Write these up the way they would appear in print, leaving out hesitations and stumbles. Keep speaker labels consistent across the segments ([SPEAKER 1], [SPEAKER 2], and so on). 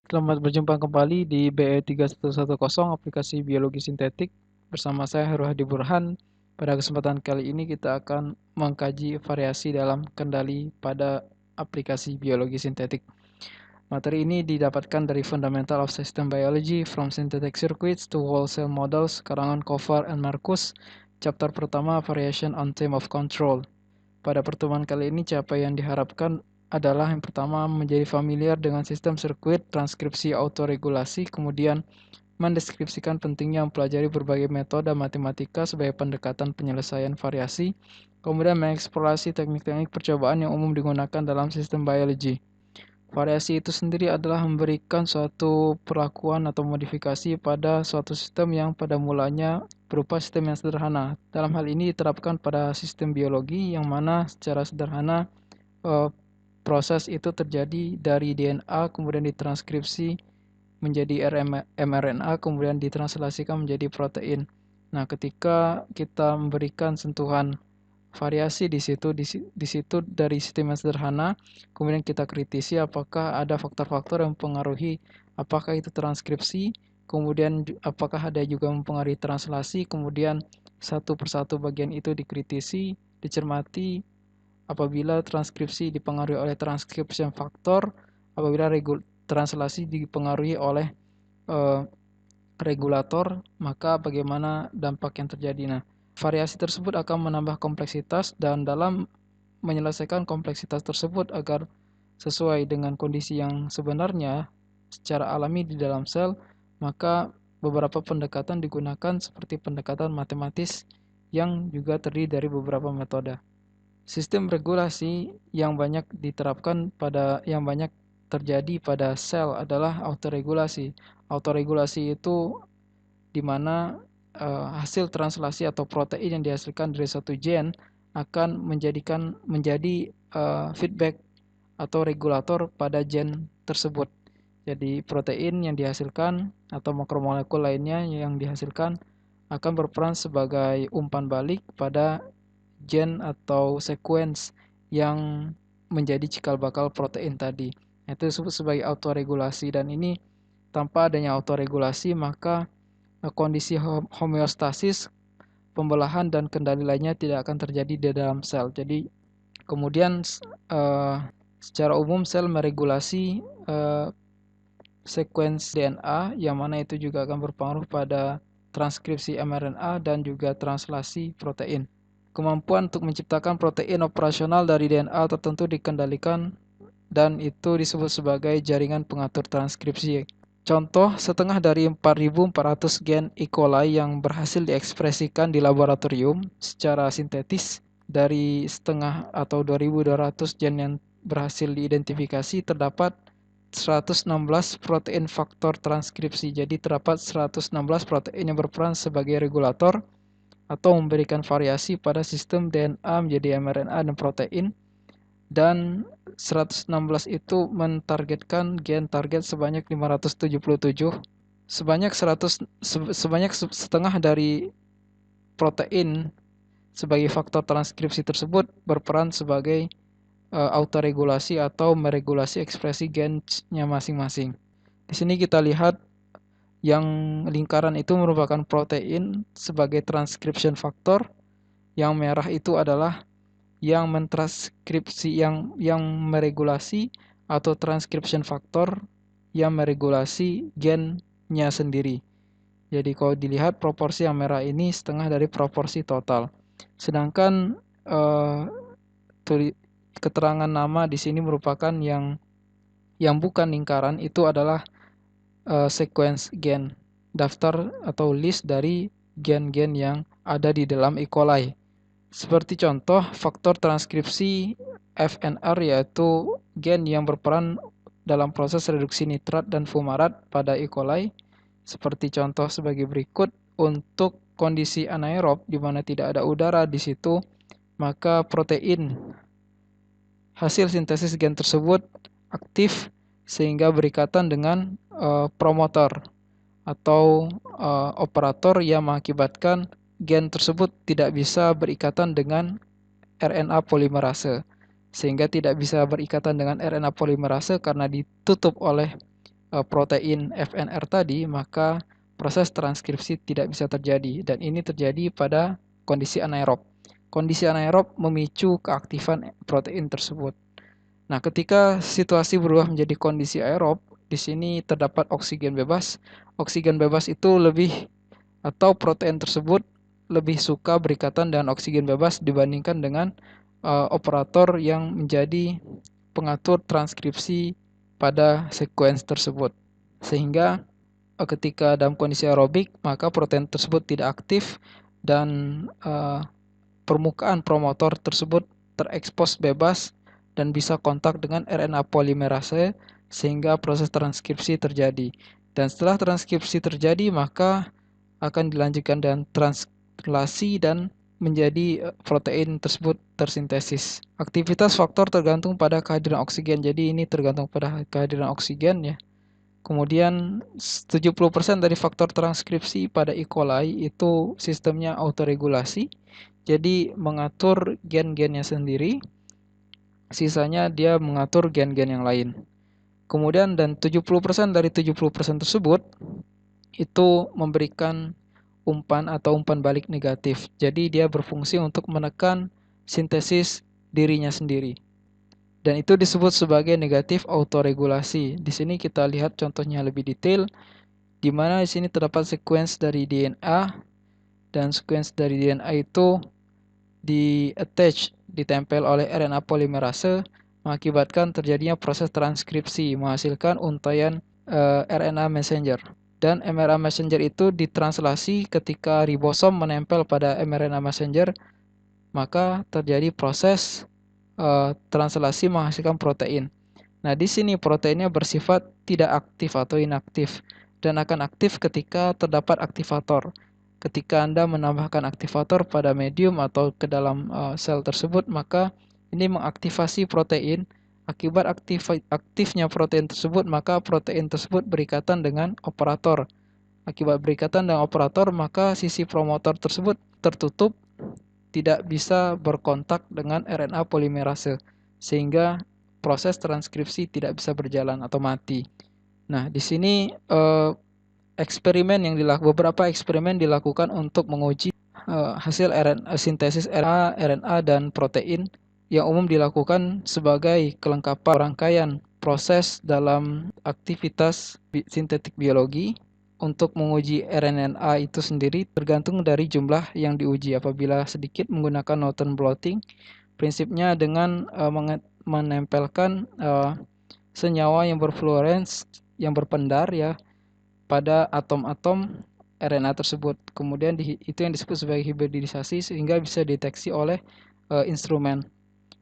[SPEAKER 1] Selamat berjumpa kembali di BE3110 aplikasi biologi sintetik. Bersama saya Heru Hadi Burhan. Pada kesempatan kali ini kita akan mengkaji variasi dalam kendali pada aplikasi biologi sintetik. Materi ini didapatkan dari Fundamental of System Biology from Synthetic Circuits to Whole Cell Models, karangan Kovar and Marcus, chapter pertama Variation on Theme of Control. Pada pertemuan kali ini, capaian yang diharapkan adalah yang pertama menjadi familiar dengan sistem sirkuit transkripsi autoregulasi, kemudian mendeskripsikan pentingnya mempelajari berbagai metode matematika sebagai pendekatan penyelesaian variasi, kemudian mengeksplorasi teknik-teknik percobaan yang umum digunakan dalam sistem biologi. Variasi itu sendiri adalah memberikan suatu perlakuan atau modifikasi pada suatu sistem yang pada mulanya berupa sistem yang sederhana. Dalam hal ini diterapkan pada sistem biologi yang mana secara sederhana proses itu terjadi dari DNA kemudian ditranskripsi menjadi mRNA kemudian ditranslasikan menjadi protein. Nah, ketika kita memberikan sentuhan variasi di situ dari sistem yang sederhana, kemudian kita kritisi apakah ada faktor-faktor yang mempengaruhi apakah itu transkripsi, kemudian apakah ada juga mempengaruhi translasi, kemudian satu persatu bagian itu dikritisi, dicermati apabila transkripsi dipengaruhi oleh transcription factor, apabila translasi dipengaruhi oleh regulator, maka bagaimana dampak yang terjadi. Nah, variasi tersebut akan menambah kompleksitas dan dalam menyelesaikan kompleksitas tersebut agar sesuai dengan kondisi yang sebenarnya secara alami di dalam sel, maka beberapa pendekatan digunakan seperti pendekatan matematis yang juga terdiri dari beberapa metode. Sistem regulasi yang banyak terjadi pada sel adalah autoregulasi. Autoregulasi itu di mana hasil translasi atau protein yang dihasilkan dari satu gen akan menjadi feedback atau regulator pada gen tersebut. Jadi protein yang dihasilkan atau makromolekul lainnya yang dihasilkan akan berperan sebagai umpan balik pada gen atau sequence yang menjadi cikal bakal protein tadi. Itu disebut sebagai autoregulasi dan ini tanpa adanya autoregulasi maka kondisi homeostasis, pembelahan dan kendali lainnya tidak akan terjadi di dalam sel. Jadi kemudian secara umum sel meregulasi sekuens DNA yang mana itu juga akan berpengaruh pada transkripsi mRNA dan juga translasi protein. Kemampuan untuk menciptakan protein operasional dari DNA tertentu dikendalikan dan itu disebut sebagai jaringan pengatur transkripsi. Contoh, setengah dari 4.400 gen E. coli yang berhasil diekspresikan di laboratorium secara sintetis dari setengah atau 2.200 gen yang berhasil diidentifikasi terdapat 116 protein faktor transkripsi. Jadi terdapat 116 protein yang berperan sebagai regulator atau memberikan variasi pada sistem DNA menjadi mRNA dan protein. Dan 116 itu mentargetkan gen target sebanyak 577. Sebanyak setengah dari protein sebagai faktor transkripsi tersebut berperan sebagai autoregulasi atau meregulasi ekspresi gennya masing-masing. Di sini kita lihat yang lingkaran itu merupakan protein sebagai transcription factor, yang merah itu adalah yang mentranskripsi yang meregulasi atau transcription factor yang meregulasi gennya sendiri. Jadi kalau dilihat proporsi yang merah ini setengah dari proporsi total. Sedangkan keterangan nama di sini merupakan yang bukan lingkaran, itu adalah sequence gen, daftar atau list dari gen-gen yang ada di dalam E. coli. Seperti contoh, faktor transkripsi FNR yaitu gen yang berperan dalam proses reduksi nitrat dan fumarat pada E. coli. Seperti contoh sebagai berikut, untuk kondisi anaerob di mana tidak ada udara di situ, maka protein hasil sintesis gen tersebut aktif sehingga berikatan dengan promotor atau operator yang mengakibatkan gen tersebut tidak bisa berikatan dengan RNA polimerase, sehingga tidak bisa berikatan dengan RNA polimerase karena ditutup oleh protein FNR tadi, maka proses transkripsi tidak bisa terjadi, dan ini terjadi pada kondisi anaerob. Kondisi anaerob memicu keaktifan protein tersebut. Nah, ketika situasi berubah menjadi kondisi aerob, di sini terdapat oksigen bebas. Oksigen bebas itu atau protein tersebut lebih suka berikatan dengan oksigen bebas dibandingkan dengan operator yang menjadi pengatur transkripsi pada sekuens tersebut. Sehingga ketika dalam kondisi aerobik, maka protein tersebut tidak aktif dan permukaan promotor tersebut terekspos bebas dan bisa kontak dengan RNA polimerase sehingga proses transkripsi terjadi. Dan setelah transkripsi terjadi, maka akan dilanjutkan dengan translasi dan menjadi protein tersebut tersintesis. Aktivitas faktor tergantung pada kehadiran oksigen. Jadi ini tergantung pada kehadiran oksigen ya. Kemudian 70% dari faktor transkripsi pada E. coli itu sistemnya autoregulasi. Jadi mengatur gen-gennya sendiri. Sisanya dia mengatur gen-gen yang lain. Kemudian dan 70% dari 70% tersebut itu memberikan umpan atau umpan balik negatif. Jadi dia berfungsi untuk menekan sintesis dirinya sendiri. Dan itu disebut sebagai negatif autoregulasi. Di sini kita lihat contohnya lebih detail, di mana di sini terdapat sekuens dari DNA, dan sekuens dari DNA itu ditempel oleh RNA polimerase, mengakibatkan terjadinya proses transkripsi, menghasilkan untaian RNA messenger. Dan mRNA messenger itu ditranslasi ketika ribosom menempel pada mRNA messenger, maka terjadi proses translasi menghasilkan protein. Nah, di sini proteinnya bersifat tidak aktif atau inaktif dan akan aktif ketika terdapat aktivator. Ketika Anda menambahkan aktivator pada medium atau ke dalam sel tersebut, maka ini mengaktifasi protein. Akibat aktifnya protein tersebut, maka protein tersebut berikatan dengan operator. Akibat berikatan dengan operator, maka sisi promotor tersebut tertutup, tidak bisa berkontak dengan RNA polimerase, sehingga proses transkripsi tidak bisa berjalan atau mati. Nah, di sini beberapa eksperimen dilakukan untuk menguji hasil sintesis RNA dan protein yang umum dilakukan sebagai kelengkapan rangkaian proses dalam aktivitas sintetik biologi. Untuk menguji RNA itu sendiri tergantung dari jumlah yang diuji. Apabila sedikit menggunakan Norton blotting, prinsipnya dengan menempelkan senyawa yang berfluorens yang berpendar ya pada atom-atom RNA tersebut. Kemudian itu yang disebut sebagai hibridisasi sehingga bisa deteksi oleh instrumen.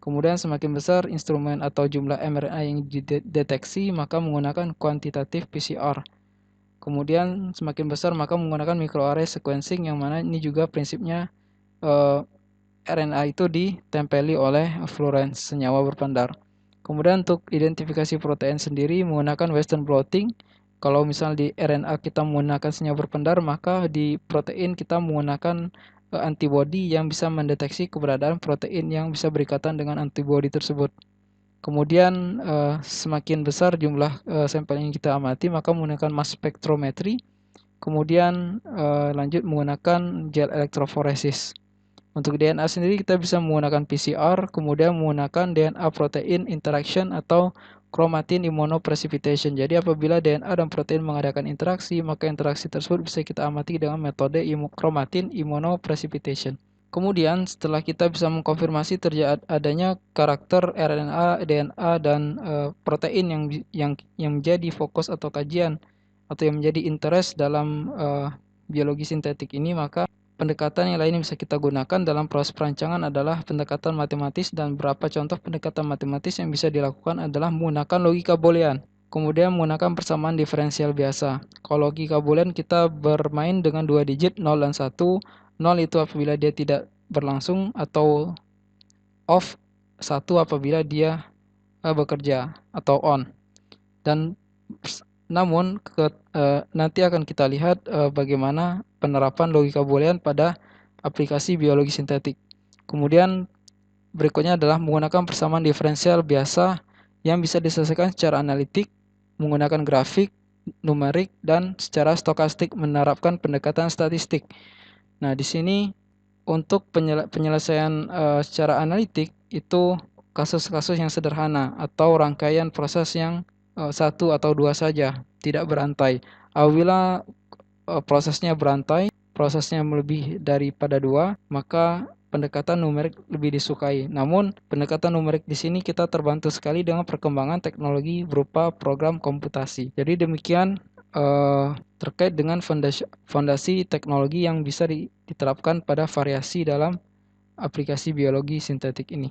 [SPEAKER 1] Kemudian semakin besar instrumen atau jumlah mRNA yang dideteksi, maka menggunakan kuantitatif PCR. Kemudian semakin besar maka menggunakan microarray sequencing, yang mana ini juga prinsipnya RNA itu ditempeli oleh fluorens, senyawa berpendar. Kemudian untuk identifikasi protein sendiri menggunakan Western blotting. Kalau misalnya di RNA kita menggunakan senyawa berpendar, maka di protein kita menggunakan antibodi yang bisa mendeteksi keberadaan protein yang bisa berikatan dengan antibodi tersebut. Kemudian semakin besar jumlah sampel yang kita amati, maka menggunakan mass spectrometry. Kemudian lanjut menggunakan gel elektroforesis. Untuk DNA sendiri kita bisa menggunakan PCR, kemudian menggunakan DNA protein interaction atau chromatin immunoprecipitation. Jadi apabila DNA dan protein mengadakan interaksi, maka interaksi tersebut bisa kita amati dengan metode chromatin immunoprecipitation. Kemudian setelah kita bisa mengkonfirmasi terjadi adanya karakter RNA, DNA dan protein yang menjadi fokus atau kajian atau yang menjadi interest dalam biologi sintetik ini, maka pendekatan yang lain yang bisa kita gunakan dalam proses perancangan adalah pendekatan matematis, dan beberapa contoh pendekatan matematis yang bisa dilakukan adalah menggunakan logika boolean. Kemudian menggunakan persamaan diferensial biasa. Kalau logika boolean kita bermain dengan 2 digit 0 dan 1. 0 itu apabila dia tidak berlangsung atau off, 1 apabila dia bekerja atau on. Dan namun nanti akan kita lihat bagaimana penerapan logika boolean pada aplikasi biologi sintetik. Kemudian berikutnya adalah menggunakan persamaan diferensial biasa yang bisa diselesaikan secara analitik menggunakan grafik, numerik, dan secara stokastik menerapkan pendekatan statistik. Nah, di sini untuk penyelesaian secara analitik itu kasus-kasus yang sederhana atau rangkaian proses yang satu atau dua saja, tidak berantai. Apabila prosesnya berantai, prosesnya lebih daripada dua, maka pendekatan numerik lebih disukai. Namun, pendekatan numerik di sini kita terbantu sekali dengan perkembangan teknologi berupa program komputasi. Jadi demikian terkait dengan fondasi teknologi yang bisa diterapkan pada variasi dalam aplikasi biologi sintetik ini.